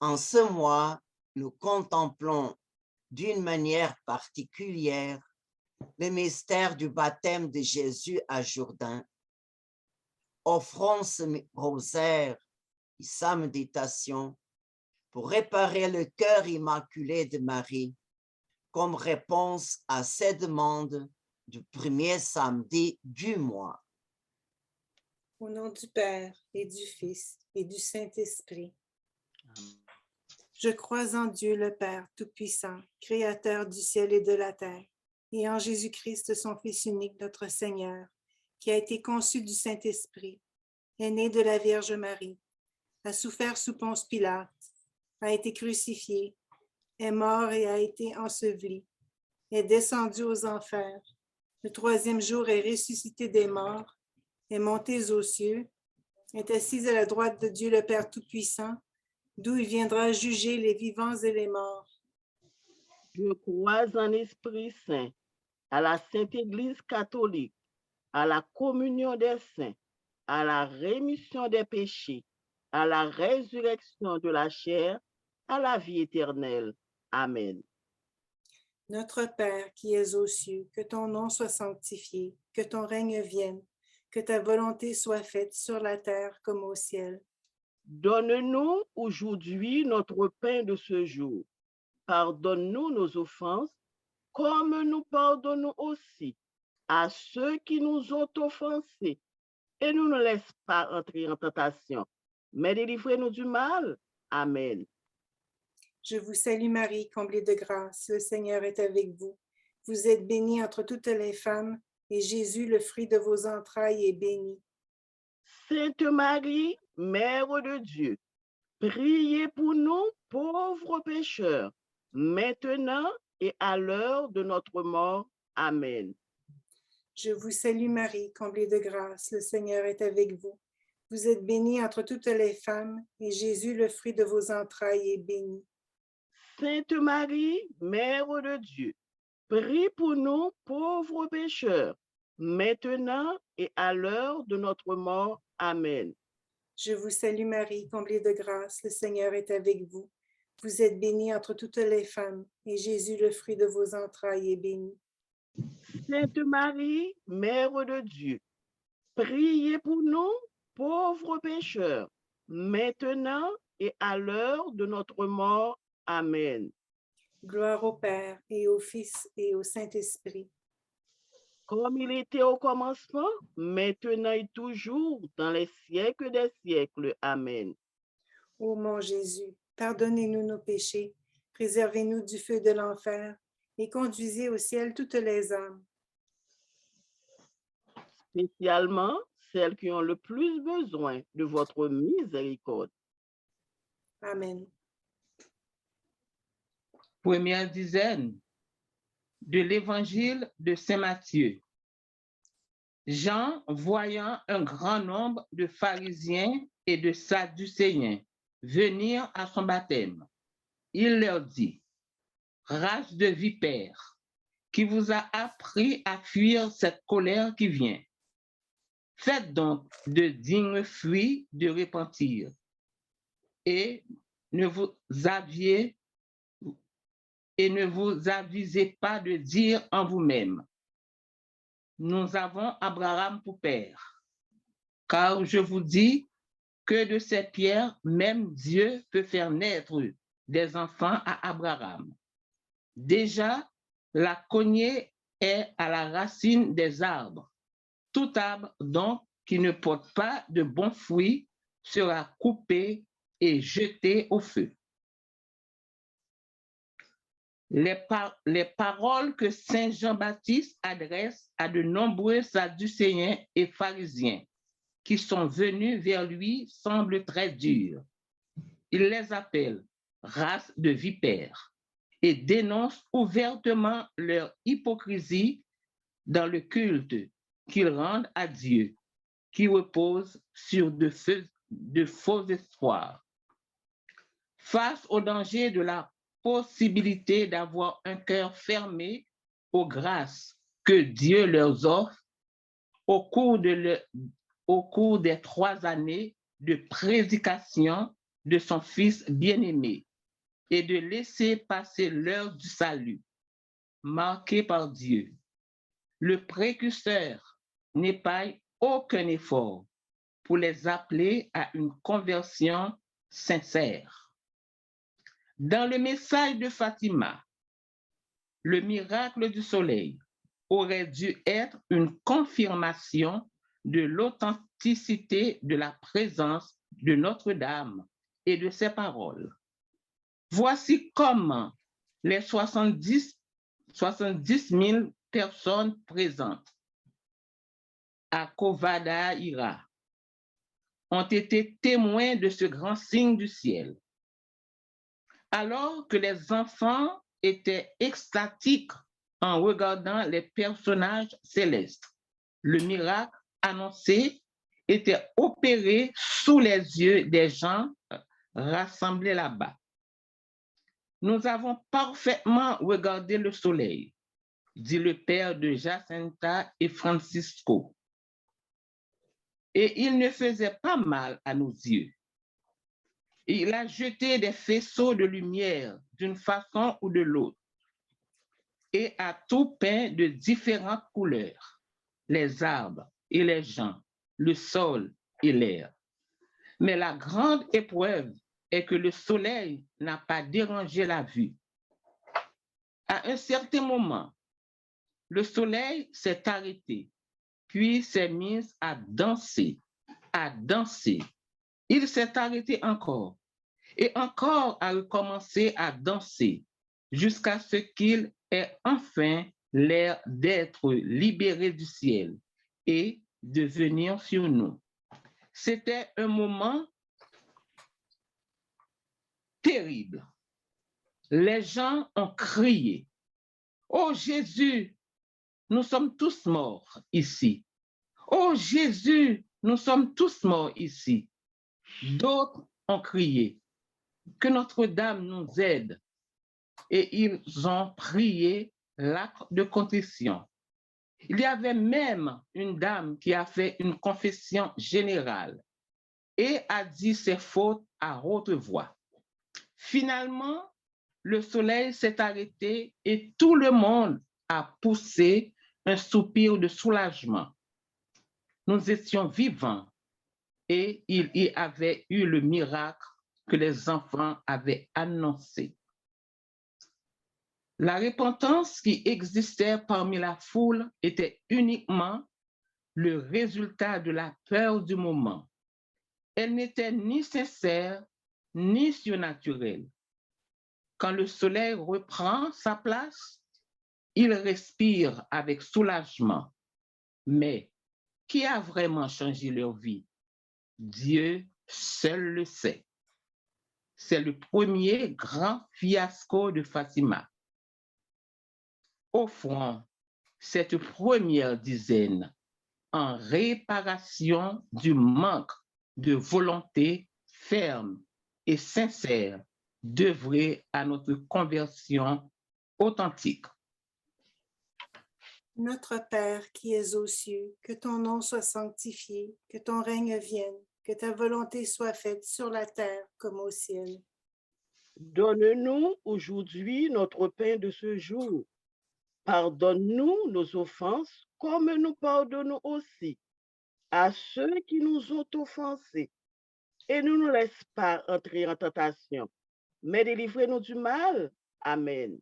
En ce mois, nous contemplons d'une manière particulière le mystère du baptême de Jésus à Jourdain. Offrons ce rosaire et sa méditation pour réparer le cœur immaculé de Marie comme réponse à ses demandes du premier samedi du mois. Au nom du Père et du Fils et du Saint-Esprit. Je crois en Dieu le Père Tout-Puissant, Créateur du ciel et de la terre, et en Jésus-Christ, son Fils unique, notre Seigneur, qui a été conçu du Saint-Esprit, est né de la Vierge Marie, a souffert sous Ponce Pilate, a été crucifié, est mort et a été enseveli, est descendu aux enfers. Le troisième jour est ressuscité des morts, est monté aux cieux, est assis à la droite de Dieu le Père Tout-Puissant, d'où il viendra juger les vivants et les morts. Je crois en Esprit Saint, à la Sainte Église catholique, à la communion des saints, à la rémission des péchés, à la résurrection de la chair, à la vie éternelle. Amen. Notre Père qui es aux cieux, que ton nom soit sanctifié, que ton règne vienne, que ta volonté soit faite sur la terre comme au ciel. Donne-nous aujourd'hui notre pain de ce jour. Pardonne-nous nos offenses, comme nous pardonnons aussi à ceux qui nous ont offensés. Et ne nous laisse pas entrer en tentation, mais délivrez-nous du mal. Amen. Je vous salue Marie, comblée de grâce, le Seigneur est avec vous. Vous êtes bénie entre toutes les femmes, et Jésus, le fruit de vos entrailles, est béni. Sainte Marie, Mère de Dieu, priez pour nous, pauvres pécheurs, maintenant et à l'heure de notre mort. Amen. Je vous salue Marie, comblée de grâce, le Seigneur est avec vous. Vous êtes bénie entre toutes les femmes, et Jésus, le fruit de vos entrailles, est béni. Sainte Marie, Mère de Dieu, prie pour nous, pauvres pécheurs, maintenant et à l'heure de notre mort. Amen. Je vous salue Marie, comblée de grâce, le Seigneur est avec vous. Vous êtes bénie entre toutes les femmes, et Jésus, le fruit de vos entrailles, est béni. Sainte Marie, Mère de Dieu, priez pour nous, pauvres pécheurs, maintenant et à l'heure de notre mort. Amen. Gloire au Père, et au Fils, et au Saint-Esprit. Comme il était au commencement, maintenant et toujours, dans les siècles des siècles. Amen. Ô mon Jésus, pardonnez-nous nos péchés, préservez-nous du feu de l'enfer, et conduisez au ciel toutes les âmes. Spécialement celles qui ont le plus besoin de votre miséricorde. Amen. Première dizaine de l'évangile de Saint Matthieu. Jean, voyant un grand nombre de pharisiens et de sadducéens venir à son baptême, il leur dit: race de vipères, qui vous a appris à fuir cette colère qui vient. Faites donc de dignes fruits de repentir, et ne vous avisez pas de dire en vous-même: nous avons Abraham pour père. Car je vous dis que de ces pierres, même Dieu peut faire naître des enfants à Abraham. Déjà, la cognée est à la racine des arbres. Tout arbre, donc, qui ne porte pas de bons fruits sera coupé et jeté au feu. Les paroles que Saint Jean-Baptiste adresse à de nombreux sadducéens et pharisiens qui sont venus vers lui semblent très dures. Il les appelle race de vipères et dénonce ouvertement leur hypocrisie dans le culte qu'ils rendent à Dieu, qui repose sur de faux espoirs. Face au danger de la possibilité d'avoir un cœur fermé aux grâces que Dieu leur offre au cours des 3 années de prédication de son Fils bien-aimé et de laisser passer l'heure du salut, marquée par Dieu. Le précurseur n'épargne aucun effort pour les appeler à une conversion sincère. Dans le message de Fatima, le miracle du soleil aurait dû être une confirmation de l'authenticité de la présence de Notre-Dame et de ses paroles. Voici comment les 70 000 personnes présentes à Kovada-Ira ont été témoins de ce grand signe du ciel. Alors que les enfants étaient extatiques en regardant les personnages célestes, le miracle annoncé était opéré sous les yeux des gens rassemblés là-bas. Nous avons parfaitement regardé le soleil, dit le père de Jacinta et Francisco. Et il ne faisait pas mal à nos yeux. Il a jeté des faisceaux de lumière d'une façon ou de l'autre et a tout peint de différentes couleurs, les arbres et les gens, le sol et l'air. Mais la grande épreuve est que le soleil n'a pas dérangé la vue. À un certain moment, le soleil s'est arrêté, puis s'est mis à danser, à danser. Il s'est arrêté encore et encore a recommencé à danser jusqu'à ce qu'il ait enfin l'air d'être libéré du ciel et de venir sur nous. C'était un moment terrible. Les gens ont crié, « Oh Jésus, nous sommes tous morts ici. Oh Jésus, nous sommes tous morts ici. » D'autres ont crié, « Que Notre-Dame nous aide. » Et ils ont prié l'acte de contrition. Il y avait même une dame qui a fait une confession générale et a dit ses fautes à haute voix. Finalement, le soleil s'est arrêté et tout le monde a poussé un soupir de soulagement. Nous étions vivants et il y avait eu le miracle que les enfants avaient annoncé. La repentance qui existait parmi la foule était uniquement le résultat de la peur du moment. Elle n'était ni sincère ni surnaturelle. Quand le soleil reprend sa place, il respire avec soulagement. Mais qui a vraiment changé leur vie? Dieu seul le sait. C'est le premier grand fiasco de Fatima. Offrons cette première dizaine en réparation du manque de volonté ferme et sincère d'œuvrer à notre conversion authentique. Notre Père qui es aux cieux, que ton nom soit sanctifié, que ton règne vienne, que ta volonté soit faite sur la terre comme au ciel. Donne-nous aujourd'hui notre pain de ce jour. Pardonne-nous nos offenses comme nous pardonnons aussi à ceux qui nous ont offensés. Et ne nous laisse pas entrer en tentation, mais délivrez-nous du mal. Amen.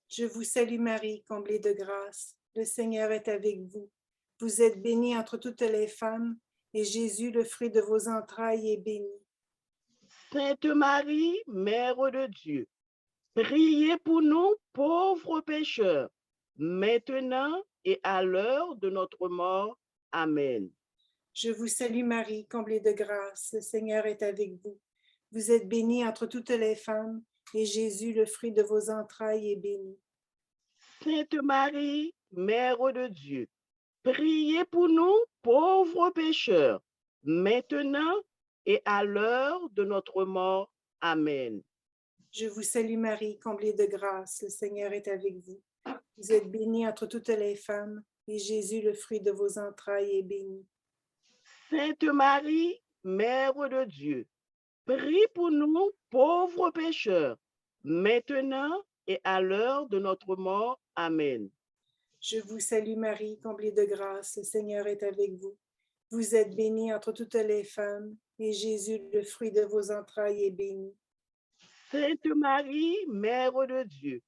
Je vous salue Marie, comblée de grâce. Le Seigneur est avec vous. Vous êtes bénie entre toutes les femmes, et Jésus, le fruit de vos entrailles, est béni. Sainte Marie, Mère de Dieu, priez pour nous pauvres pécheurs, maintenant et à l'heure de notre mort. Amen. Je vous salue Marie, comblée de grâce. Le Seigneur est avec vous. Vous êtes bénie entre toutes les femmes, et Jésus, le fruit de vos entrailles, est béni. Sainte Marie, Mère de Dieu, priez pour nous pauvres pécheurs, maintenant et à l'heure de notre mort. Amen. Je vous salue Marie, comblée de grâce. Le Seigneur est avec vous. Vous êtes bénie entre toutes les femmes, et Jésus, le fruit de vos entrailles, est béni. Sainte Marie, Mère de Dieu, prie pour nous, pauvres pécheurs, maintenant et à l'heure de notre mort. Amen. Je vous salue Marie, comblée de grâce, le Seigneur est avec vous. Vous êtes bénie entre toutes les femmes, et Jésus, le fruit de vos entrailles, est béni. Sainte Marie, Mère de Dieu,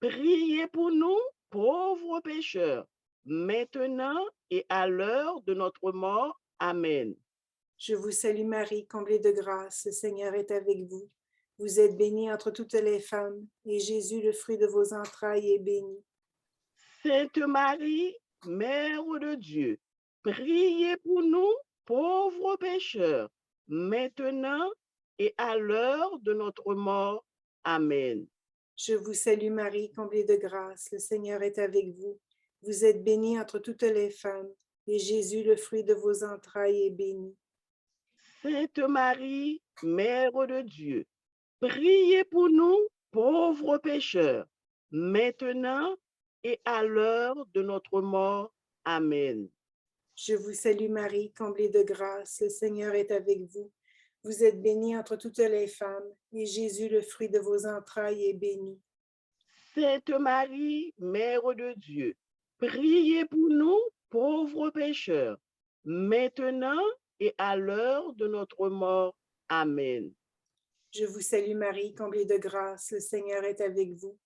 priez pour nous, pauvres pécheurs, maintenant et à l'heure de notre mort. Amen. Je vous salue Marie, comblée de grâce, le Seigneur est avec vous. Vous êtes bénie entre toutes les femmes, et Jésus, le fruit de vos entrailles, est béni. Sainte Marie, Mère de Dieu, priez pour nous, pauvres pécheurs, maintenant et à l'heure de notre mort. Amen. Je vous salue Marie, comblée de grâce, le Seigneur est avec vous. Vous êtes bénie entre toutes les femmes, et Jésus, le fruit de vos entrailles, est béni. Sainte Marie, Mère de Dieu, priez pour nous, pauvres pécheurs, maintenant et à l'heure de notre mort. Amen. Je vous salue Marie, comblée de grâce, le Seigneur est avec vous. Vous êtes bénie entre toutes les femmes, et Jésus, le fruit de vos entrailles, est béni. Sainte Marie, Mère de Dieu, priez pour nous, pauvres pécheurs, maintenant et à l'heure de notre mort. Amen. Je vous salue Marie, comblée de grâce, le Seigneur est avec vous.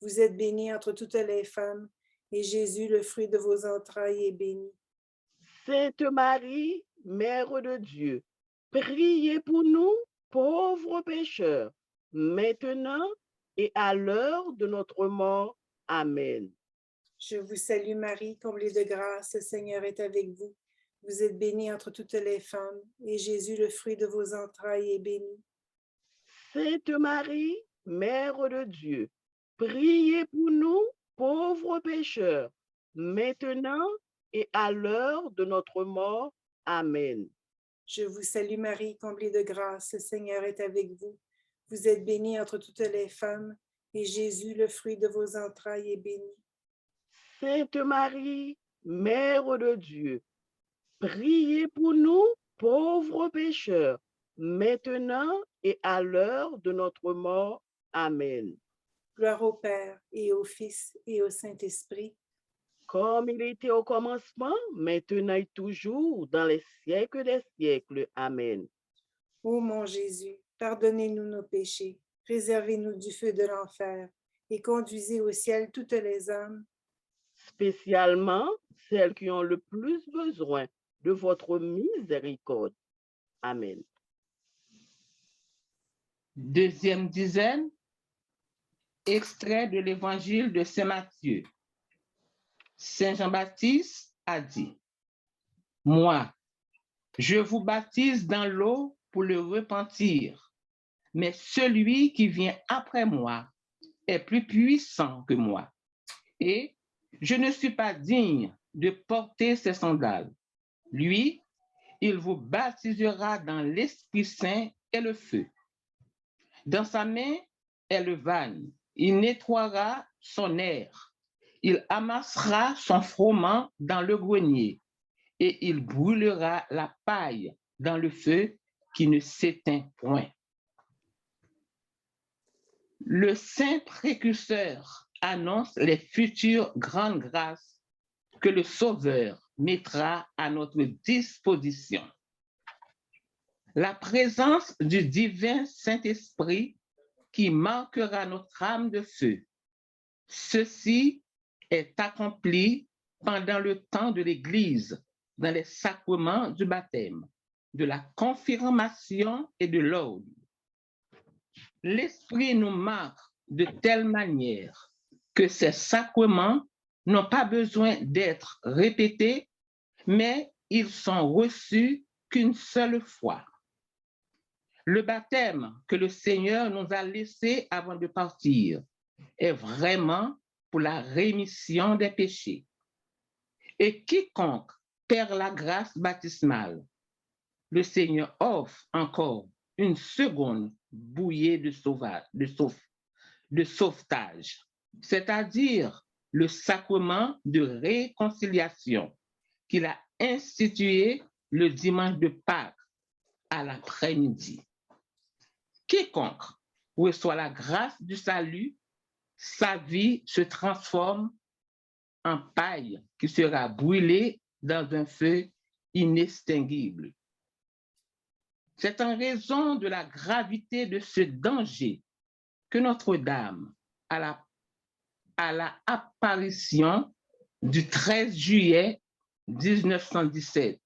Vous êtes bénie entre toutes les femmes, et Jésus, le fruit de vos entrailles, est béni. Sainte Marie, Mère de Dieu, priez pour nous, pauvres pécheurs, maintenant et à l'heure de notre mort. Amen. Je vous salue Marie, comblée de grâce, le Seigneur est avec vous. Vous êtes bénie entre toutes les femmes, et Jésus, le fruit de vos entrailles, est béni. Sainte Marie, Mère de Dieu, priez pour nous, pauvres pécheurs, maintenant et à l'heure de notre mort. Amen. Je vous salue Marie, comblée de grâce, le Seigneur est avec vous. Vous êtes bénie entre toutes les femmes, et Jésus, le fruit de vos entrailles, est béni. Sainte Marie, Mère de Dieu, priez pour nous, pauvres pécheurs, maintenant et à l'heure de notre mort. Amen. Gloire au Père, et au Fils, et au Saint-Esprit. Comme il était au commencement, maintenant et toujours, dans les siècles des siècles. Amen. Ô mon Jésus, pardonnez-nous nos péchés, préservez-nous du feu de l'enfer, et conduisez au ciel toutes les âmes, spécialement celles qui ont le plus besoin de votre miséricorde. Amen. Deuxième dizaine, extrait de l'évangile de Saint Matthieu. Saint Jean-Baptiste a dit, « Moi, je vous baptise dans l'eau pour le repentir, mais celui qui vient après moi est plus puissant que moi, et je ne suis pas digne de porter ses sandales. Lui, il vous baptisera dans l'Esprit Saint et le feu. Dans sa main est le vanne, il nettoiera son aire. Il amassera son froment dans le grenier et il brûlera la paille dans le feu qui ne s'éteint point. » Le saint précurseur annonce les futures grandes grâces que le Sauveur mettra à notre disposition. La présence du divin Saint-Esprit qui marquera notre âme de feu. Ceci est accompli pendant le temps de l'Église, dans les sacrements du baptême, de la confirmation et de l'ordre. L'Esprit nous marque de telle manière que ces sacrements n'ont pas besoin d'être répétés, mais ils sont reçus qu'une seule fois. Le baptême que le Seigneur nous a laissé avant de partir est vraiment pour la rémission des péchés. Et quiconque perd la grâce baptismale, le Seigneur offre encore une seconde bouillée de sauvetage, c'est-à-dire le sacrement de réconciliation qu'il a institué le dimanche de Pâques à l'après-midi. quiconque reçoit la grâce du salut, sa vie se transforme en paille qui sera brûlée dans un feu inextinguible. C'est en raison de la gravité de ce danger que Notre-Dame, à la apparition du 13 juillet 1917,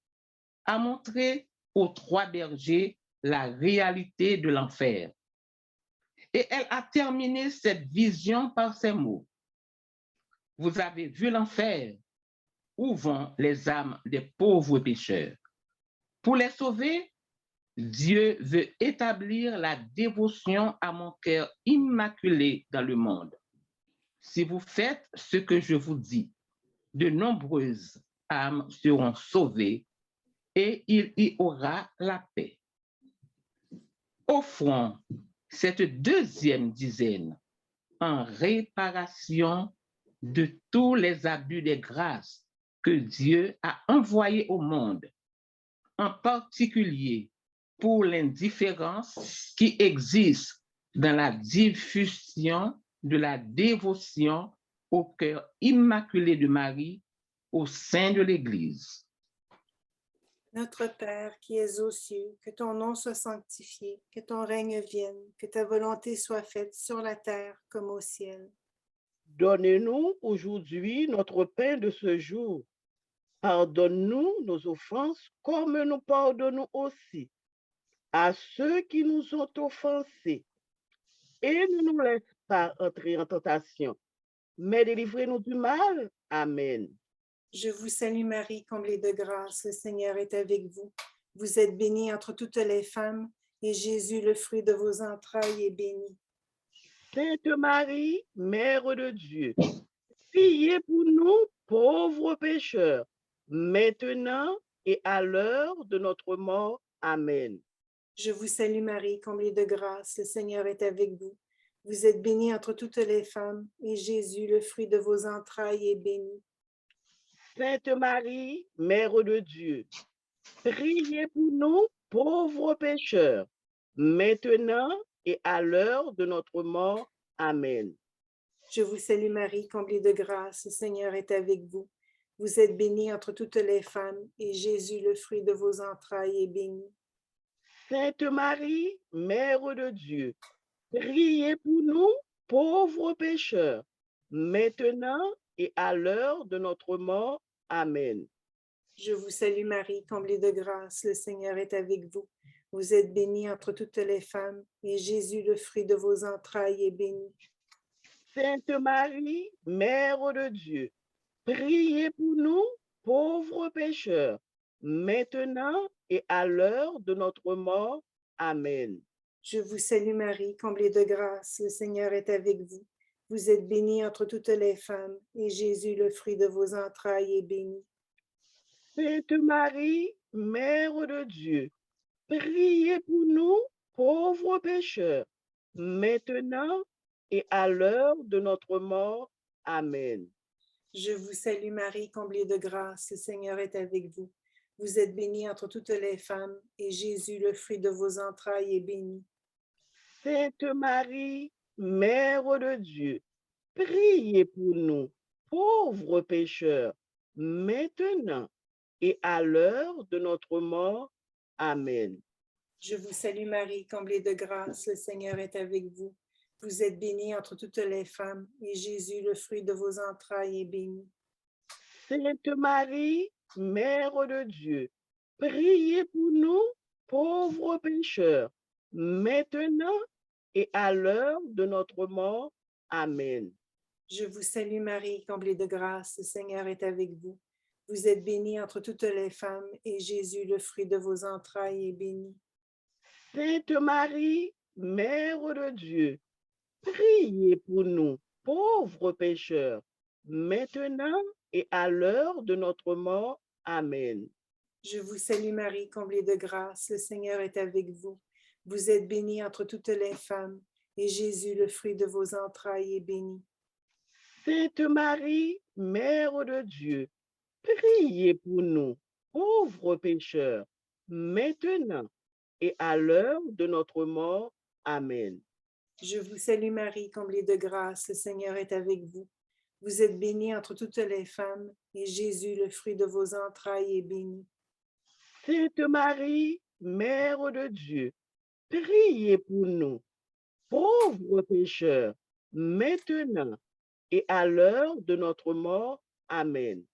a montré aux trois bergers la réalité de l'enfer. Et elle a terminé cette vision par ces mots. Vous avez vu l'enfer, où vont les âmes des pauvres pécheurs. Pour les sauver, Dieu veut établir la dévotion à mon cœur immaculé dans le monde. Si vous faites ce que je vous dis, de nombreuses âmes seront sauvées et il y aura la paix. Offrons cette deuxième dizaine en réparation de tous les abus des grâces que Dieu a envoyés au monde, en particulier pour l'indifférence qui existe dans la diffusion de la dévotion au cœur immaculé de Marie au sein de l'Église. Notre Père qui es aux cieux, que ton nom soit sanctifié, que ton règne vienne, que ta volonté soit faite sur la terre comme au ciel. Donne-nous aujourd'hui notre pain de ce jour. Pardonne-nous nos offenses comme nous pardonnons aussi à ceux qui nous ont offensés. Et ne nous laisse pas entrer en tentation, mais délivrez-nous du mal. Amen. Je vous salue Marie, comblée de grâce, le Seigneur est avec vous. Vous êtes bénie entre toutes les femmes, et Jésus, le fruit de vos entrailles, est béni. Sainte Marie, Mère de Dieu, priez pour nous, pauvres pécheurs, maintenant et à l'heure de notre mort. Amen. Je vous salue Marie, comblée de grâce, le Seigneur est avec vous. Vous êtes bénie entre toutes les femmes, et Jésus, le fruit de vos entrailles, est béni. Sainte Marie, Mère de Dieu, priez pour nous, pauvres pécheurs, maintenant et à l'heure de notre mort. Amen. Je vous salue Marie, comblée de grâce, le Seigneur est avec vous. Vous êtes bénie entre toutes les femmes, et Jésus, le fruit de vos entrailles, est béni. Sainte Marie, Mère de Dieu, priez pour nous, pauvres pécheurs, maintenant et à l'heure de notre mort. Amen. Je vous salue Marie, comblée de grâce, le Seigneur est avec vous. Vous êtes bénie entre toutes les femmes, et Jésus, le fruit de vos entrailles, est béni. Sainte Marie, Mère de Dieu, priez pour nous, pauvres pécheurs, maintenant et à l'heure de notre mort. Amen. Je vous salue Marie, comblée de grâce, le Seigneur est avec vous. Vous êtes bénie entre toutes les femmes, et Jésus, le fruit de vos entrailles, est béni. Sainte Marie, Mère de Dieu, priez pour nous, pauvres pécheurs, maintenant et à l'heure de notre mort. Amen. Je vous salue Marie, comblée de grâce, le Seigneur est avec vous. Vous êtes bénie entre toutes les femmes, et Jésus, le fruit de vos entrailles, est béni. Sainte Marie, Mère de Dieu, priez pour nous, pauvres pécheurs, maintenant et à l'heure de notre mort. Amen. Je vous salue Marie, comblée de grâce, le Seigneur est avec vous. Vous êtes bénie entre toutes les femmes, et Jésus, le fruit de vos entrailles, est béni. Sainte Marie, Mère de Dieu, priez pour nous, pauvres pécheurs, maintenant et à l'heure de notre mort. Amen. Je vous salue Marie, comblée de grâce, le Seigneur est avec vous. Vous êtes bénie entre toutes les femmes, et Jésus, le fruit de vos entrailles, est béni. Sainte Marie, Mère de Dieu, priez pour nous, pauvres pécheurs, maintenant et à l'heure de notre mort. Amen. Je vous salue Marie, comblée de grâce, le Seigneur est avec vous. Vous êtes bénie entre toutes les femmes, et Jésus, le fruit de vos entrailles, est béni. Sainte Marie, Mère de Dieu, priez pour nous, pauvres pécheurs, maintenant et à l'heure de notre mort. Amen. Je vous salue Marie, comblée de grâce, le Seigneur est avec vous. Vous êtes bénie entre toutes les femmes, et Jésus, le fruit de vos entrailles, est béni. Sainte Marie, Mère de Dieu, priez pour nous, pauvres pécheurs, maintenant et à l'heure de notre mort. Amen.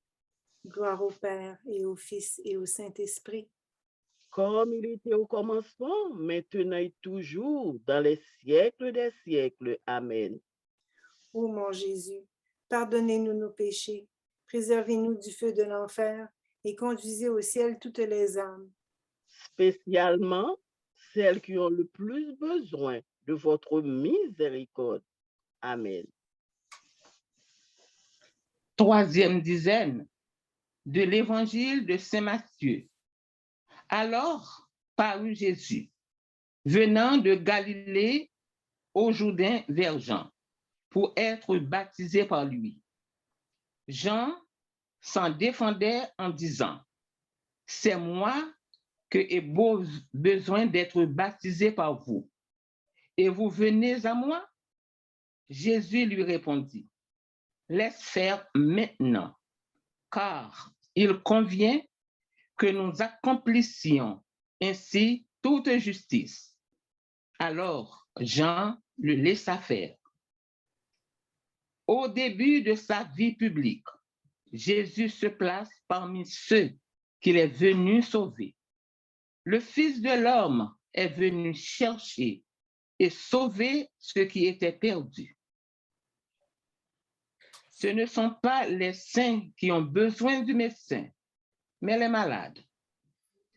Gloire au Père, et au Fils, et au Saint-Esprit. Comme il était au commencement, maintenant et toujours, dans les siècles des siècles. Amen. Ô mon Jésus, pardonnez-nous nos péchés, préservez-nous du feu de l'enfer, et conduisez au ciel toutes les âmes. Spécialement celles qui ont le plus besoin de votre miséricorde. Amen. Troisième dizaine de l'évangile de Saint Matthieu. Alors parut Jésus, venant de Galilée au Jourdain vers Jean, pour être baptisé par lui. Jean s'en défendait en disant, « C'est moi que j'ai besoin d'être baptisé par vous, et vous venez à moi? » Jésus lui répondit, « Laisse faire maintenant, car il convient que nous accomplissions ainsi toute justice. » Alors Jean le laissa faire. Au début de sa vie publique, Jésus se place parmi ceux qu'il est venu sauver. Le Fils de l'homme est venu chercher et sauver ceux qui étaient perdus. Ce ne sont pas les saints qui ont besoin du médecin, mais les malades.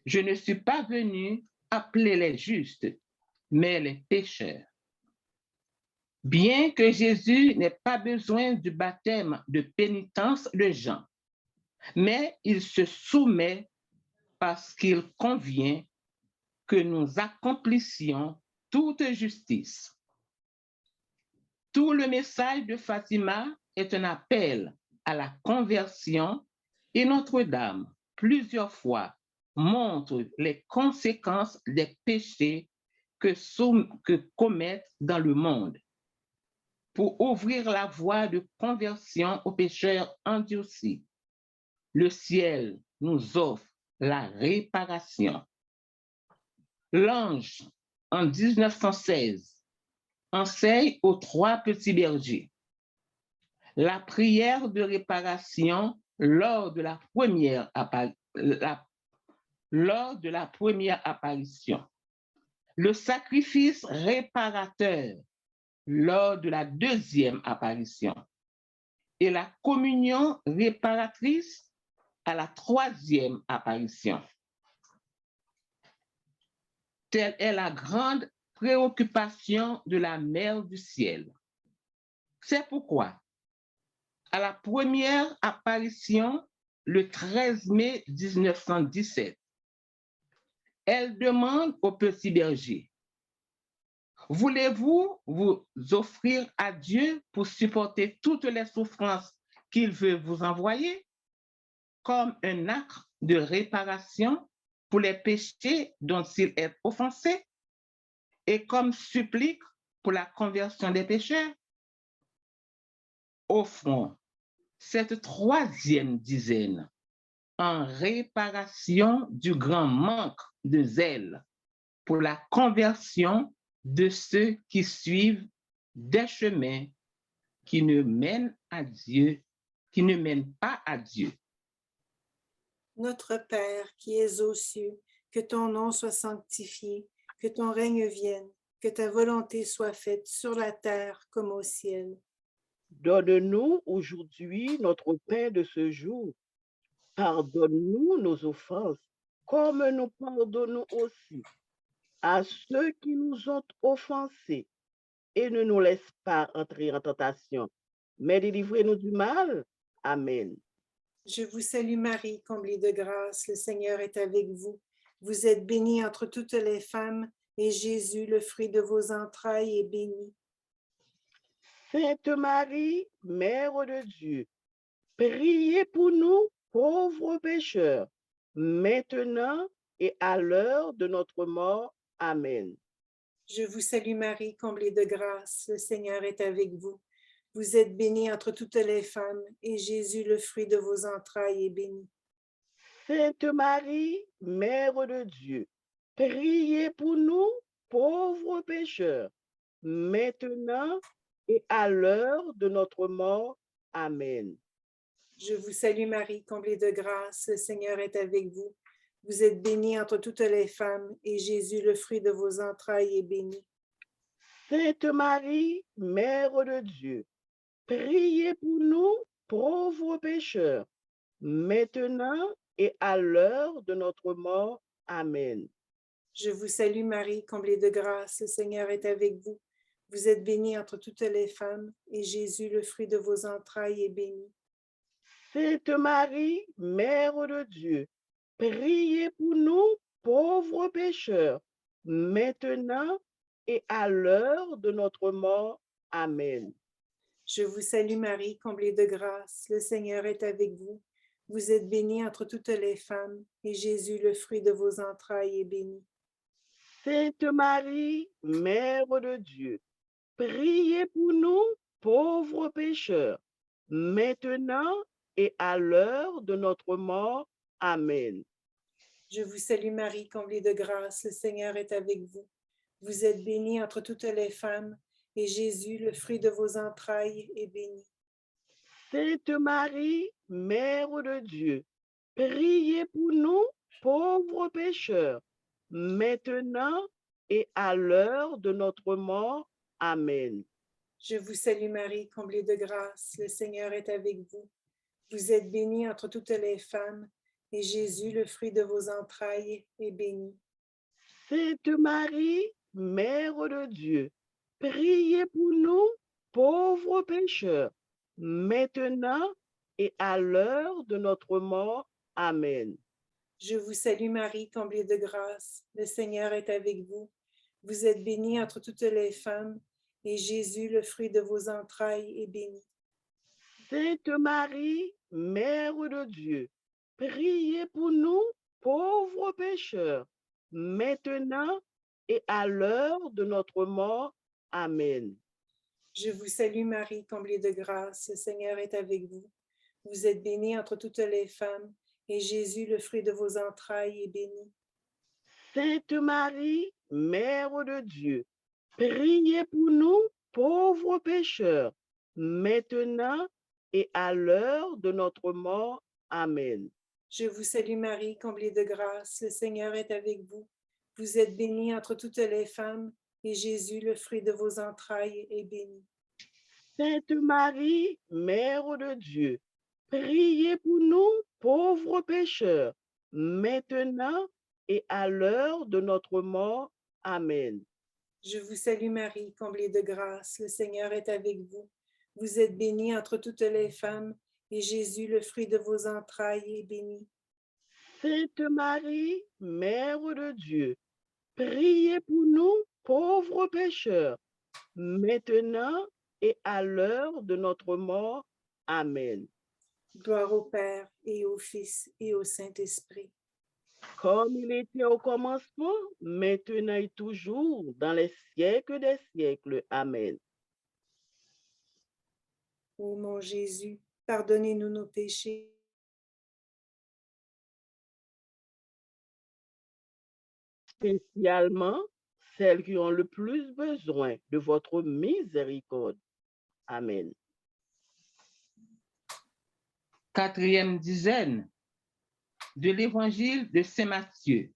Je ne suis pas venu appeler les justes, mais les pécheurs. Bien que Jésus n'ait pas besoin du baptême de pénitence de Jean, mais il se soumet parce qu'il convient que nous accomplissions toute justice. Tout le message de Fatima est un appel à la conversion et Notre-Dame, plusieurs fois, montre les conséquences des péchés que commettent dans le monde pour ouvrir la voie de conversion aux pécheurs endurcis. Le ciel nous offre la réparation. L'ange, en 1916, enseigne aux 3 petits bergers la prière de réparation lors de la première apparition, le sacrifice réparateur lors de la deuxième apparition et la communion réparatrice à la troisième apparition. Telle est la grande préoccupation de la Mère du ciel. C'est pourquoi, à la première apparition, le 13 mai 1917, elle demande au petit berger, « Voulez-vous vous offrir à Dieu pour supporter toutes les souffrances qu'il veut vous envoyer, comme un acte de réparation pour les péchés dont il est offensé et comme supplique pour la conversion des pécheurs? » Offrons cette troisième dizaine en réparation du grand manque de zèle pour la conversion de ceux qui suivent des chemins qui ne mènent à Dieu, qui ne mènent pas à Dieu. Notre Père qui es aux cieux, que ton nom soit sanctifié, que ton règne vienne, que ta volonté soit faite sur la terre comme au ciel. Donne-nous aujourd'hui notre pain de ce jour. Pardonne-nous nos offenses, comme nous pardonnons aussi à ceux qui nous ont offensés. Et ne nous laisse pas entrer en tentation, mais délivrez-nous du mal. Amen. Je vous salue Marie, comblée de grâce, le Seigneur est avec vous. Vous êtes bénie entre toutes les femmes, et Jésus, le fruit de vos entrailles, est béni. Sainte Marie, Mère de Dieu, priez pour nous, pauvres pécheurs, maintenant et à l'heure de notre mort. Amen. Je vous salue Marie, comblée de grâce, le Seigneur est avec vous. Vous êtes bénie entre toutes les femmes, et Jésus, le fruit de vos entrailles, est béni. Sainte Marie, Mère de Dieu, priez pour nous, pauvres pécheurs, maintenant et à l'heure de notre mort. Amen. Je vous salue Marie, comblée de grâce, le Seigneur est avec vous. Vous êtes bénie entre toutes les femmes, et Jésus, le fruit de vos entrailles, est béni. Sainte Marie, Mère de Dieu, priez pour nous, pauvres pécheurs, maintenant et à l'heure de notre mort. Amen. Je vous salue Marie, comblée de grâce, le Seigneur est avec vous. Vous êtes bénie entre toutes les femmes, et Jésus, le fruit de vos entrailles, est béni. Sainte Marie, Mère de Dieu, priez pour nous, pauvres pécheurs, maintenant et à l'heure de notre mort. Amen. Je vous salue Marie, comblée de grâce, le Seigneur est avec vous. Vous êtes bénie entre toutes les femmes, et Jésus, le fruit de vos entrailles, est béni. Sainte Marie, Mère de Dieu, priez pour nous, pauvres pécheurs, maintenant et à l'heure de notre mort. Amen. Je vous salue Marie, comblée de grâce, le Seigneur est avec vous. Vous êtes bénie entre toutes les femmes, et Jésus, le fruit de vos entrailles, est béni. Sainte Marie, Mère de Dieu, priez pour nous, pauvres pécheurs, maintenant et à l'heure de notre mort. Amen. Je vous salue Marie, comblée de grâce, le Seigneur est avec vous. Vous êtes bénie entre toutes les femmes, et Jésus, le fruit de vos entrailles, est béni. Sainte Marie, Mère de Dieu, priez pour nous, pauvres pécheurs, maintenant et à l'heure de notre mort. Amen. Je vous salue Marie, comblée de grâce, le Seigneur est avec vous. Vous êtes bénie entre toutes les femmes, et Jésus, le fruit de vos entrailles, est béni. Sainte Marie, Mère de Dieu, priez pour nous, pauvres pécheurs, maintenant et à l'heure de notre mort. Amen. Je vous salue Marie, comblée de grâce, le Seigneur est avec vous. Vous êtes bénie entre toutes les femmes, et Jésus, le fruit de vos entrailles, est béni. Sainte Marie, Mère de Dieu, priez pour nous, pauvres pécheurs, maintenant et à l'heure de notre mort. Amen. Je vous salue Marie, comblée de grâce, le Seigneur est avec vous. Vous êtes bénie entre toutes les femmes, et Jésus, le fruit de vos entrailles, est béni. Sainte Marie, Mère de Dieu, priez pour nous, pauvres pécheurs, maintenant et à l'heure de notre mort. Amen. Je vous salue Marie, comblée de grâce, le Seigneur est avec vous. Vous êtes bénie entre toutes les femmes, et Jésus, le fruit de vos entrailles, est béni. Sainte Marie, Mère de Dieu, priez pour nous, pauvres pécheurs, maintenant et à l'heure de notre mort. Amen. Gloire au Père, et au Fils, et au Saint-Esprit. Comme il était au commencement, maintenant et toujours, dans les siècles des siècles. Amen. Ô mon Jésus, pardonnez-nous nos péchés. Spécialement celles qui ont le plus besoin de votre miséricorde. Amen. Quatrième dizaine de l'évangile de Saint Matthieu.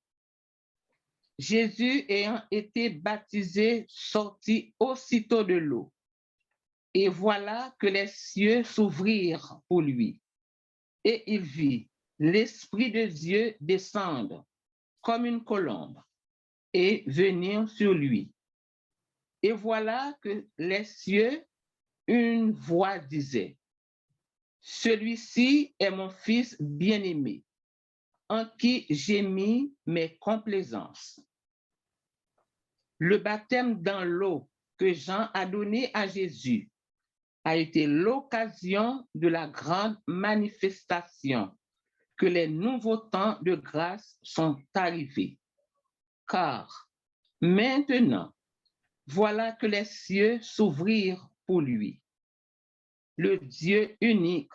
Jésus ayant été baptisé sortit aussitôt de l'eau. Et voilà que les cieux s'ouvrirent pour lui. Et il vit l'Esprit de Dieu descendre comme une colombe et venir sur lui. Et voilà que les cieux, une voix disait, « Celui-ci est mon Fils bien-aimé, en qui j'ai mis mes complaisances. » Le baptême dans l'eau que Jean a donné à Jésus a été l'occasion de la grande manifestation que les nouveaux temps de grâce sont arrivés. Car maintenant, Voilà que les cieux s'ouvrirent pour lui. Le Dieu unique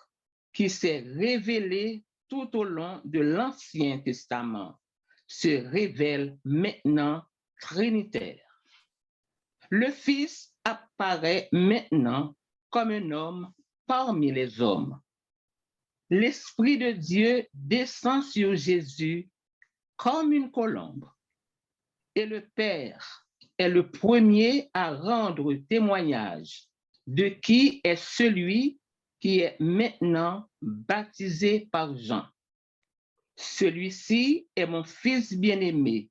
qui s'est révélé tout au long de l'Ancien Testament se révèle maintenant trinitaire. Le Fils apparaît maintenant comme un homme parmi les hommes. L'Esprit de Dieu descend sur Jésus comme une colombe. Et le Père est le premier à rendre témoignage de qui est celui qui est maintenant baptisé par Jean. Celui-ci est mon Fils bien-aimé,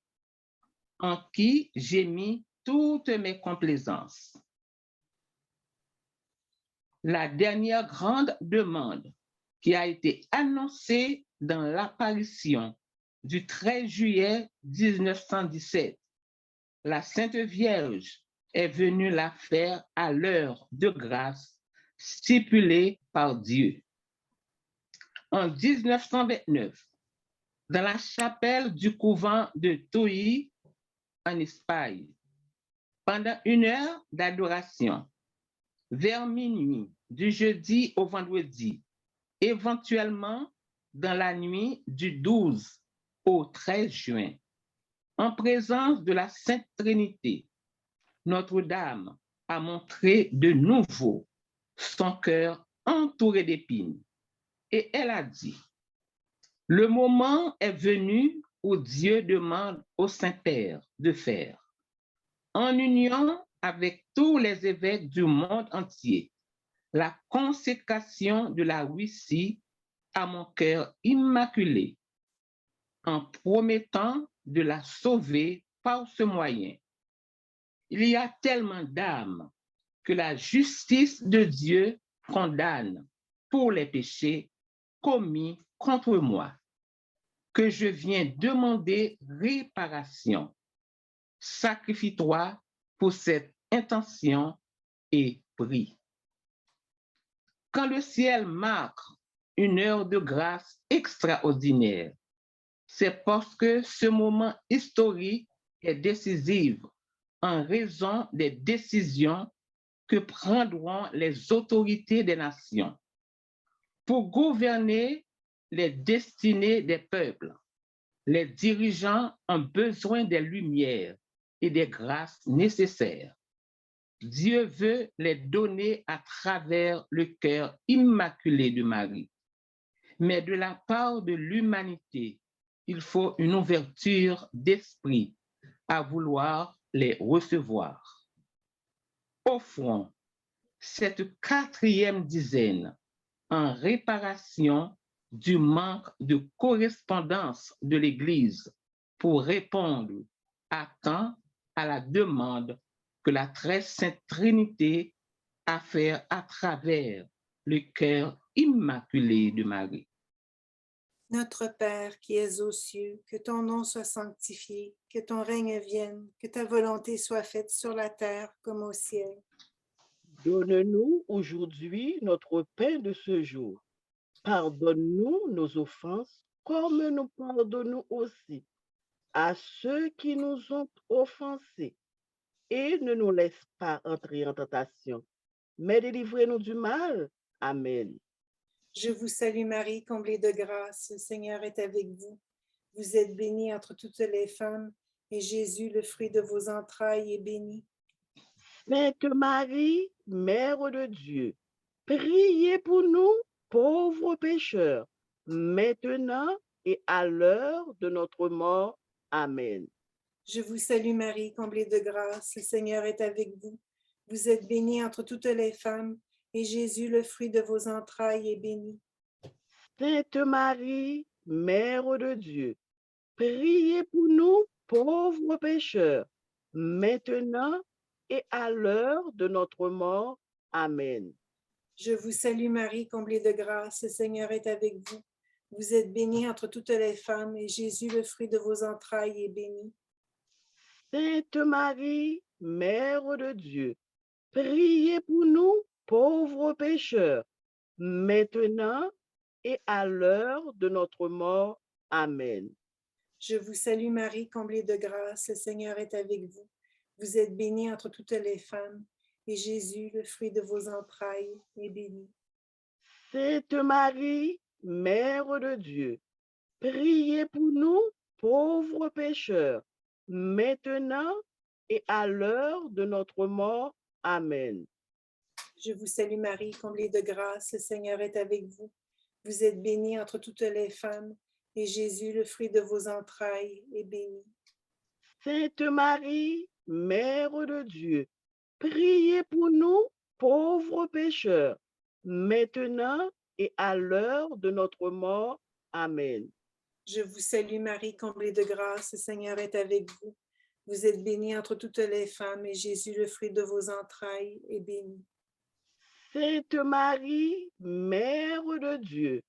en qui j'ai mis toutes mes complaisances. La dernière grande demande qui a été annoncée dans l'apparition du 13 juillet 1917, la Sainte Vierge est venue la faire à l'heure de grâce stipulée par Dieu. En 1929, dans la chapelle du couvent de Touilly, en Espagne, pendant une heure d'adoration, vers minuit, du jeudi au vendredi, éventuellement dans la nuit du 12 au 13 juin, en présence de la Sainte Trinité, Notre-Dame a montré de nouveau son cœur entouré d'épines et elle a dit, « Le moment est venu où Dieu demande au Saint-Père de faire, en union avec tous les évêques du monde entier, la consécration de la Russie à mon cœur immaculé, en promettant de la sauver par ce moyen. Il y a tellement d'âmes que la justice de Dieu condamne pour les péchés commis contre moi, que je viens demander réparation. Sacrifie-toi pour cette intention et prie. » Quand le ciel marque une heure de grâce extraordinaire, c'est parce que ce moment historique est décisif en raison des décisions que prendront les autorités des nations pour gouverner les destinées des peuples. Les dirigeants ont besoin des lumières et des grâces nécessaires. Dieu veut les donner à travers le cœur immaculé de Marie. Mais de la part de l'humanité, il faut une ouverture d'esprit à vouloir les recevoir. Offrons cette quatrième dizaine en réparation du manque de correspondance de l'Église pour répondre à temps à la demande que la très sainte Trinité a fait à travers le cœur immaculé de Marie. Notre Père qui es aux cieux, que ton nom soit sanctifié, que ton règne vienne, que ta volonté soit faite sur la terre comme au ciel. Donne-nous aujourd'hui notre pain de ce jour. Pardonne-nous nos offenses, comme nous pardonnons aussi à ceux qui nous ont offensés. Et ne nous laisse pas entrer en tentation, mais délivre-nous du mal. Amen. Je vous salue Marie, comblée de grâce, le Seigneur est avec vous. Vous êtes bénie entre toutes les femmes, et Jésus, le fruit de vos entrailles, est béni. Sainte Marie, Mère de Dieu, priez pour nous, pauvres pécheurs, maintenant et à l'heure de notre mort. Amen. Je vous salue Marie, comblée de grâce, le Seigneur est avec vous. Vous êtes bénie entre toutes les femmes, et Jésus, le fruit de vos entrailles, est béni. Sainte Marie, Mère de Dieu, priez pour nous, pauvres pécheurs, maintenant et à l'heure de notre mort. Amen. Je vous salue Marie, comblée de grâce, le Seigneur est avec vous. Vous êtes bénie entre toutes les femmes, et Jésus, le fruit de vos entrailles, est béni. Sainte Marie, Mère de Dieu, priez pour nous, pauvres pécheurs, maintenant et à l'heure de notre mort. Amen. Je vous salue Marie, comblée de grâce, le Seigneur est avec vous. Vous êtes bénie entre toutes les femmes, et Jésus, le fruit de vos entrailles, est béni. Sainte Marie, Mère de Dieu, priez pour nous, pauvres pécheurs, maintenant et à l'heure de notre mort. Amen. Je vous salue Marie, comblée de grâce, le Seigneur est avec vous. Vous êtes bénie entre toutes les femmes, et Jésus, le fruit de vos entrailles, est béni. Sainte Marie, Mère de Dieu, priez pour nous, pauvres pécheurs, maintenant et à l'heure de notre mort. Amen. Je vous salue Marie, comblée de grâce, le Seigneur est avec vous. Vous êtes bénie entre toutes les femmes, et Jésus, le fruit de vos entrailles, est béni. Sainte Marie, Mère de Dieu,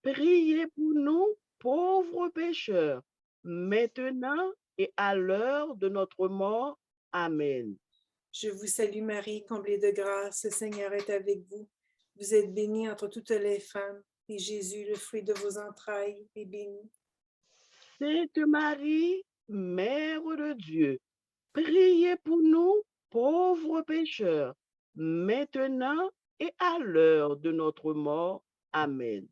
priez pour nous, pauvres pécheurs, maintenant et à l'heure de notre mort. Amen. Je vous salue Marie, comblée de grâce, le Seigneur est avec vous. Vous êtes bénie entre toutes les femmes, et Jésus, le fruit de vos entrailles, est béni. Sainte Marie, Mère de Dieu, priez pour nous, pauvres pécheurs, maintenant et à l'heure de notre mort. Amen.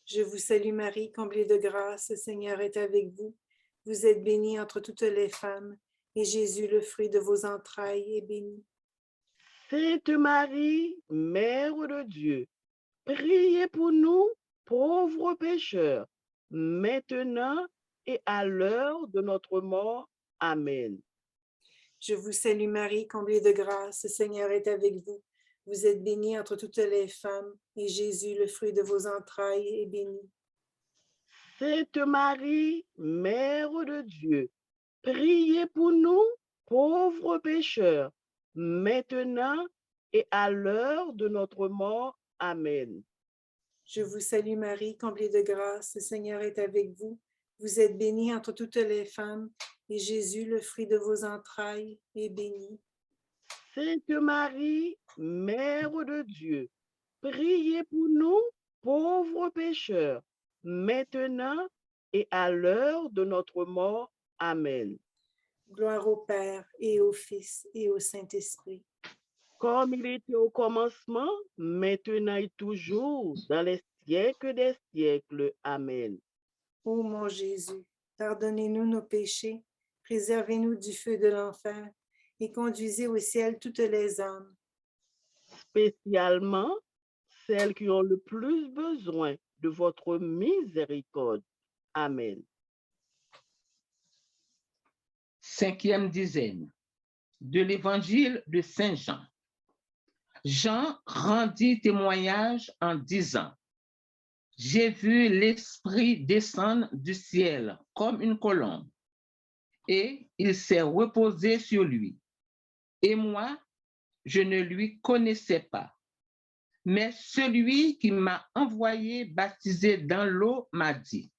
Je vous salue Marie, comblée de grâce, le Seigneur est avec vous. Vous êtes bénie entre toutes les femmes, et Jésus, le fruit de vos entrailles, est béni. Sainte Marie, Mère de Dieu, priez pour nous, pauvres pécheurs, maintenant et à l'heure de notre mort. Amen. Je vous salue Marie, comblée de grâce, le Seigneur est avec vous. Vous êtes bénie entre toutes les femmes, et Jésus, le fruit de vos entrailles, est béni. Sainte Marie, Mère de Dieu, priez pour nous, pauvres pécheurs, maintenant et à l'heure de notre mort. Amen. Je vous salue Marie, comblée de grâce, le Seigneur est avec vous. Vous êtes bénie entre toutes les femmes, et Jésus, le fruit de vos entrailles, est béni. Sainte Marie, Mère de Dieu, priez pour nous, pauvres pécheurs, maintenant et à l'heure de notre mort. Amen. Gloire au Père, et au Fils, et au Saint-Esprit. Comme il était au commencement, maintenant et toujours, dans les siècles des siècles. Amen. Ô mon Jésus, pardonnez-nous nos péchés, préservez-nous du feu de l'enfer, et conduisez au ciel toutes les âmes, Spécialement celles qui ont le plus besoin de votre miséricorde. Amen. Cinquième dizaine de l'évangile de Saint Jean. Jean rendit témoignage en disant: j'ai vu l'Esprit descendre du ciel comme une colombe, et il s'est reposé sur lui. Et moi, je ne lui connaissais pas. Mais celui qui m'a envoyé baptiser dans l'eau m'a dit: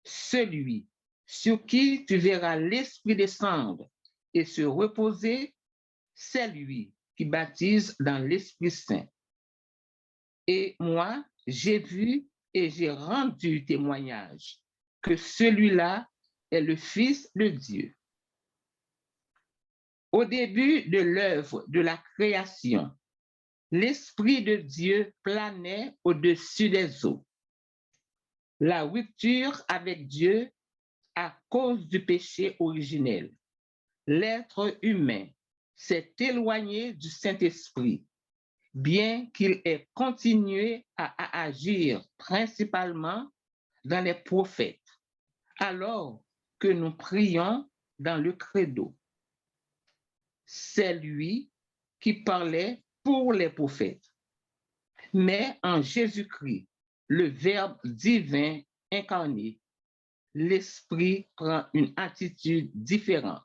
celui sur qui tu verras l'Esprit descendre et se reposer, c'est lui qui baptise dans l'Esprit Saint. Et moi, j'ai vu et j'ai rendu témoignage que celui-là est le Fils de Dieu. Au début de l'œuvre de la création, l'Esprit de Dieu planait au-dessus des eaux. La rupture avec Dieu à cause du péché originel. L'être humain s'est éloigné du Saint-Esprit, bien qu'il ait continué à agir principalement dans les prophètes, alors que nous prions dans le credo. C'est lui qui parlait pour les prophètes. Mais en Jésus-Christ, le Verbe divin incarné, l'Esprit prend une attitude différente.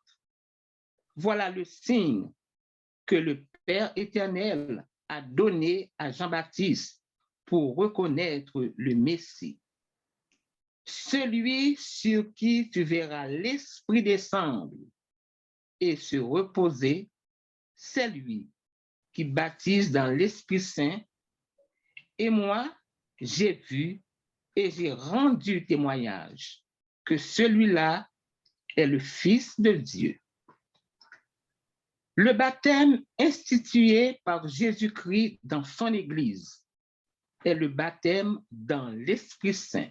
Voilà le signe que le Père éternel a donné à Jean-Baptiste pour reconnaître le Messie. Celui sur qui tu verras l'Esprit descendre et se reposer, c'est lui qui baptise dans l'Esprit Saint. Et moi, j'ai vu et j'ai rendu témoignage que celui-là est le Fils de Dieu. Le baptême institué par Jésus-Christ dans son Église est le baptême dans l'Esprit Saint,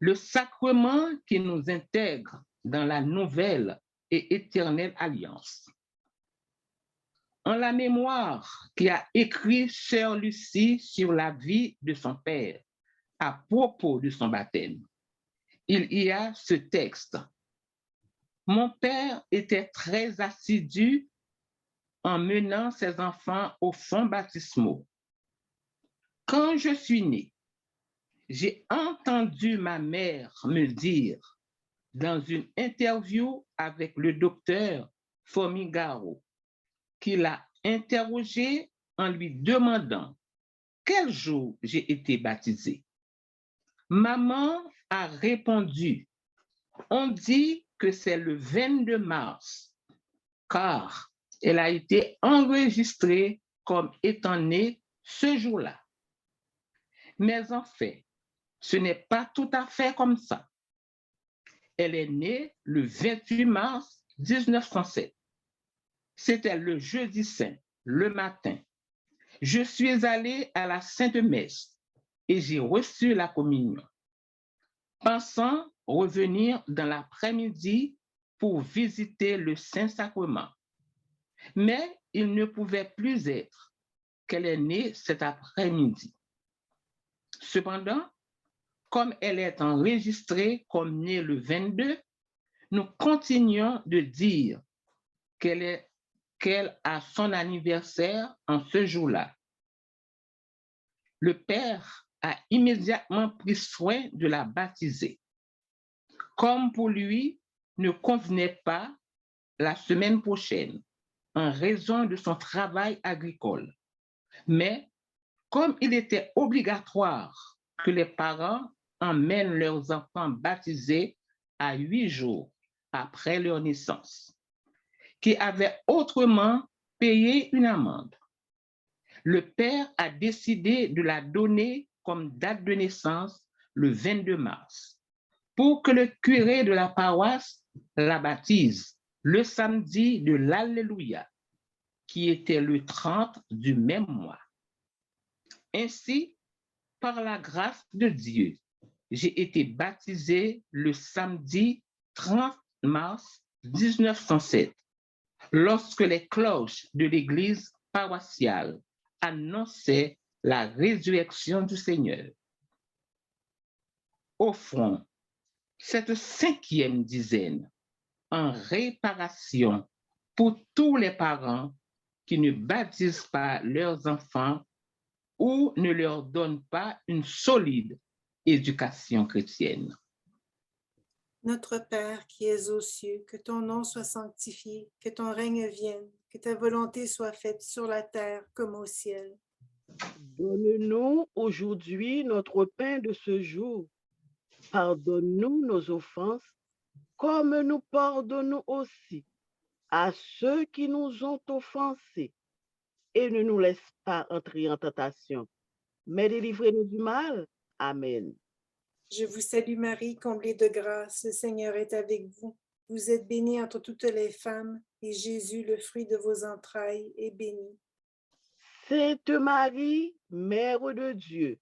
le sacrement qui nous intègre dans la nouvelle et éternelle alliance. En la mémoire qui a écrit Sœur Lucie sur la vie de son père à propos de son baptême, il y a ce texte. Mon père était très assidu en menant ses enfants aux fonds baptismaux. Quand je suis né, j'ai entendu ma mère me dire dans une interview avec le docteur Formigaro, qui l'a interrogé en lui demandant quel jour j'ai été baptisé. Maman a répondu, on dit que c'est le 22 mars, car elle a été enregistrée comme étant née ce jour-là. Mais en fait, ce n'est pas tout à fait comme ça. Elle est née le 28 mars 1907. C'était le jeudi saint, le matin. Je suis allé à la Sainte Messe et j'ai reçu la communion, pensant revenir dans l'après-midi pour visiter le Saint-Sacrement. Mais il ne pouvait plus être qu'elle est née cet après-midi. Cependant, comme elle est enregistrée comme née le 22, nous continuons de dire qu'elle a son anniversaire en ce jour-là. Le père a immédiatement pris soin de la baptiser. Comme pour lui ne convenait pas la semaine prochaine en raison de son travail agricole. Mais comme il était obligatoire que les parents emmènent leurs enfants baptisés à 8 jours après leur naissance, qui avaient autrement payé une amende, le père a décidé de la donner comme date de naissance le 22 mars pour que le curé de la paroisse la baptise le samedi de l'Alléluia, qui était le 30 du même mois. Ainsi, par la grâce de Dieu, j'ai été baptisé le samedi 30 mars 1907, lorsque les cloches de l'église paroissiale annonçaient la résurrection du Seigneur. Offrons cette 5e dizaine en réparation pour tous les parents qui ne baptisent pas leurs enfants ou ne leur donnent pas une solide éducation chrétienne. Notre Père qui es aux cieux, que ton nom soit sanctifié, que ton règne vienne, que ta volonté soit faite sur la terre comme au ciel. Donne-nous aujourd'hui notre pain de ce jour. Pardonne-nous nos offenses, comme nous pardonnons aussi à ceux qui nous ont offensés. Et ne nous laisse pas entrer en tentation, mais délivrez-nous du mal. Amen. Je vous salue Marie, comblée de grâce, le Seigneur est avec vous. Vous êtes bénie entre toutes les femmes, et Jésus, le fruit de vos entrailles, est béni. Sainte Marie, Mère de Dieu,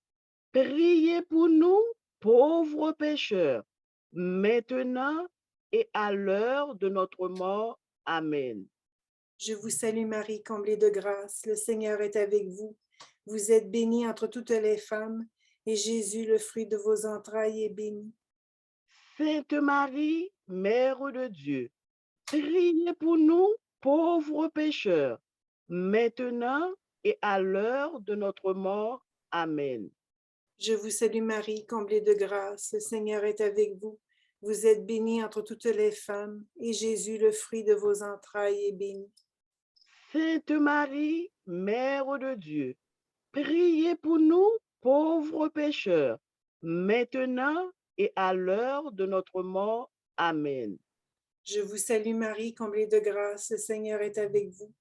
priez pour nous, pauvres pécheurs, maintenant et à l'heure de notre mort. Amen. Je vous salue Marie, comblée de grâce, le Seigneur est avec vous. Vous êtes bénie entre toutes les femmes, et Jésus, le fruit de vos entrailles, est béni. Sainte Marie, Mère de Dieu, priez pour nous, pauvres pécheurs, maintenant et à l'heure de notre mort. Amen. Je vous salue Marie, comblée de grâce, le Seigneur est avec vous. Vous êtes bénie entre toutes les femmes, et Jésus, le fruit de vos entrailles, est béni. Sainte Marie, Mère de Dieu, priez pour nous, pauvres pécheurs, maintenant et à l'heure de notre mort. Amen. Je vous salue Marie, comblée de grâce, le Seigneur est avec vous.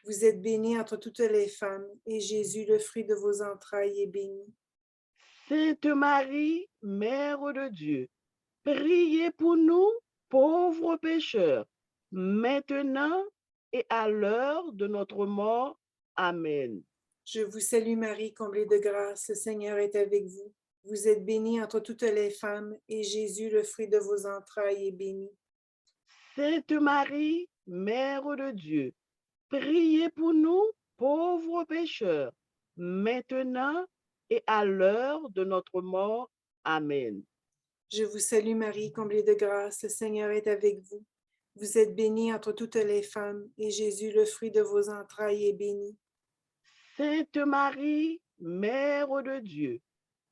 Vous êtes bénie entre toutes les femmes, et Jésus, le fruit de vos entrailles, est béni. Sainte Marie, Mère de Dieu, priez pour nous, pauvres pécheurs, maintenant et à l'heure de notre mort. Amen. Je vous salue Marie, comblée de grâce, le Seigneur est avec vous. Vous êtes bénie entre toutes les femmes, et Jésus, le fruit de vos entrailles, est béni. Sainte Marie, Mère de Dieu, priez pour nous, pauvres pécheurs, maintenant et à l'heure de notre mort. Amen. Je vous salue Marie, comblée de grâce, le Seigneur est avec vous. Vous êtes bénie entre toutes les femmes, et Jésus, le fruit de vos entrailles, est béni. Sainte Marie, Mère de Dieu,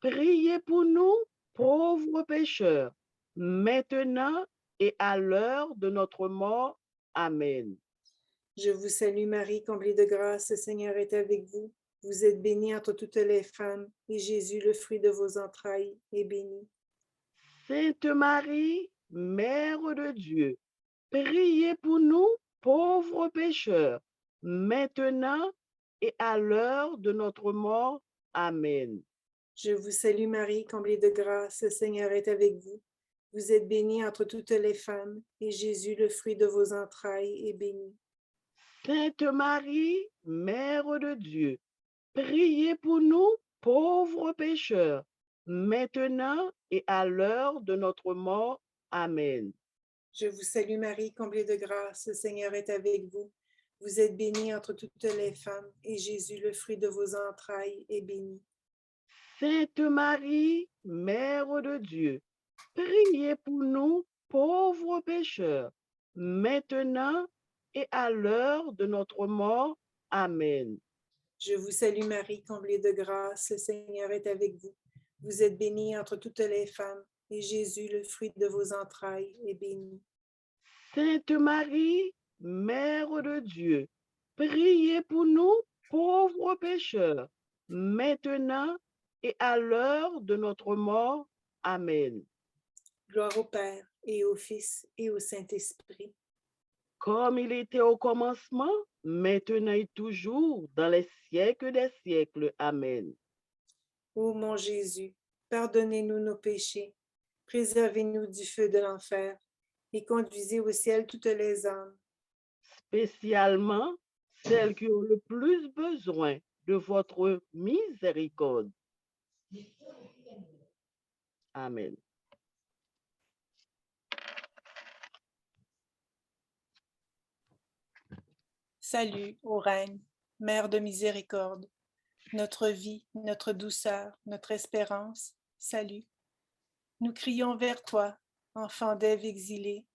priez pour nous, pauvres pécheurs, maintenant et à l'heure de notre mort. Amen. Je vous salue Marie, comblée de grâce, le Seigneur est avec vous. Vous êtes bénie entre toutes les femmes, et Jésus, le fruit de vos entrailles, est béni. Sainte Marie, Mère de Dieu, priez pour nous, pauvres pécheurs, maintenant et à l'heure de notre mort. Amen. Je vous salue Marie, comblée de grâce, le Seigneur est avec vous. Vous êtes bénie entre toutes les femmes, et Jésus, le fruit de vos entrailles, est béni. Sainte Marie, Mère de Dieu, priez pour nous, pauvres pécheurs, maintenant et à l'heure de notre mort. Amen. Je vous salue Marie, comblée de grâce, le Seigneur est avec vous. Vous êtes bénie entre toutes les femmes, et Jésus, le fruit de vos entrailles, est béni. Sainte Marie, Mère de Dieu, priez pour nous, pauvres pécheurs, maintenant et à l'heure de notre mort. Amen. Je vous salue Marie, comblée de grâce, le Seigneur est avec vous. Vous êtes bénie entre toutes les femmes, et Jésus, le fruit de vos entrailles, est béni. Sainte Marie, Mère de Dieu, priez pour nous, pauvres pécheurs, maintenant et à l'heure de notre mort. Amen. Gloire au Père, et au Fils, et au Saint-Esprit. Comme il était au commencement, maintenant et toujours, dans les siècles des siècles. Amen. Ô mon Jésus, pardonnez-nous nos péchés, préservez-nous du feu de l'enfer, et conduisez au ciel toutes les âmes, Spécialement celles qui ont le plus besoin de votre miséricorde. Amen. Salut, ô Reine, Mère de miséricorde, notre vie, notre douceur, notre espérance, salut. Nous crions vers toi, enfant d'Ève exilée,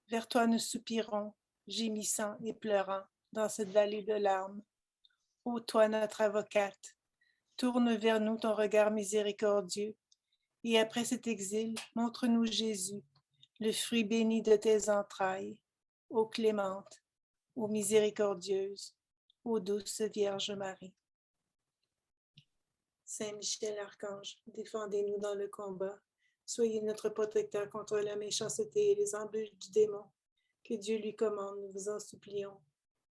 vers toi nous soupirons, gémissant et pleurant dans cette vallée de larmes. Ô toi notre avocate, tourne vers nous ton regard miséricordieux, et après cet exil, montre-nous Jésus, le fruit béni de tes entrailles. Ô clémente, ô miséricordieuse, ô douce Vierge Marie. Saint Michel Archange, défendez-nous dans le combat. Soyez notre protecteur contre la méchanceté et les embûches du démon. Que Dieu lui commande, nous vous en supplions.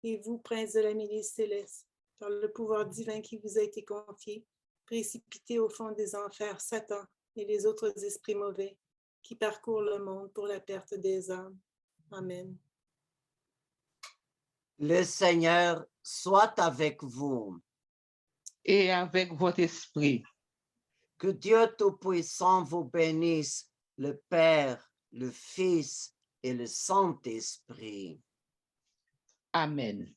Et vous, prince de la milice céleste, par le pouvoir divin qui vous a été confié, précipitez au fond des enfers Satan et les autres esprits mauvais qui parcourent le monde pour la perte des âmes. Amen. Le Seigneur soit avec vous. Et avec votre esprit. Que Dieu Tout-Puissant vous bénisse, le Père, le Fils et le Saint-Esprit. Amen.